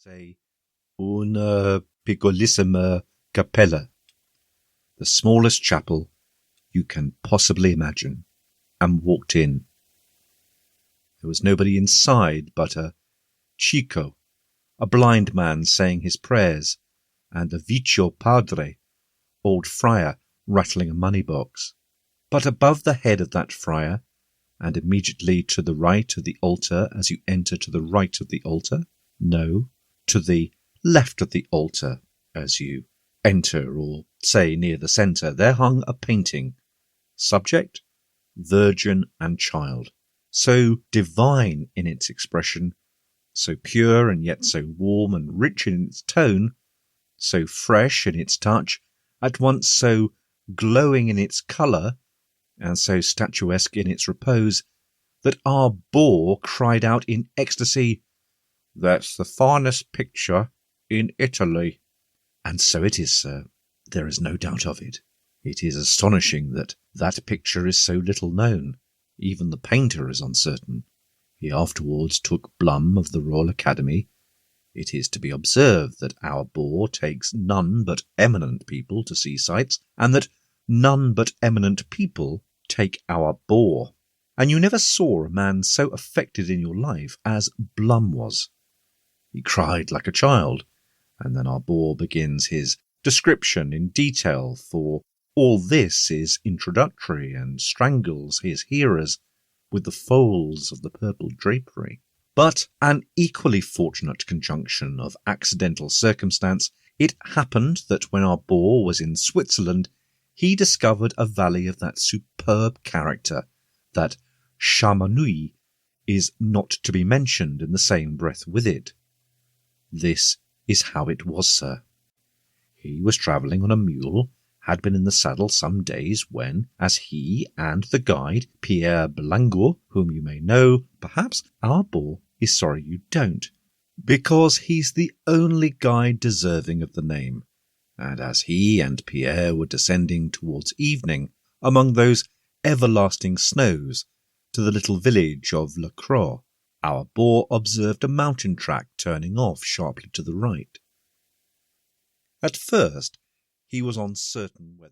say, una piccolissima cappella, the smallest chapel you can possibly imagine, and walked in. There was nobody inside but a chico, a blind man saying his prayers, and a vecchio padre, old friar, rattling a money box. But above the head of that friar, and immediately to the right of the altar as you enter to the right of the altar, no, to the left of the altar as you enter, or say near the centre, there hung a painting. Subject, Virgin and Child, so divine in its expression, so pure and yet so warm and rich in its tone, so fresh in its touch, at once so glowing in its colour, and so statuesque in its repose, that our bore cried out in ecstasy, "That's the finest picture in Italy." And so it is, sir. There is no doubt of it. It is astonishing that that picture is so little known. Even the painter is uncertain. He afterwards took Blum of the Royal Academy. It is to be observed that our bore takes none but eminent people to see sights, and that none but eminent people take our bore. And you never saw a man so affected in your life as Blum was. He cried like a child, and then our bore begins his description in detail, for all this is introductory, and strangles his hearers with the folds of the purple drapery. But an equally fortunate conjunction of accidental circumstance, it happened that when our bore was in Switzerland, he discovered a valley of that superb character that Chamonix is not to be mentioned in the same breath with it. This is how it was, sir. He was travelling on a mule, had been in the saddle some days, when, as he and the guide, Pierre Belango, whom you may know, perhaps our bore is sorry you don't, because he's the only guide deserving of the name, and as he and Pierre were descending towards evening among those everlasting snows to the little village of La Croix, our bore observed a mountain track turning off sharply to the right. At first he was uncertain whether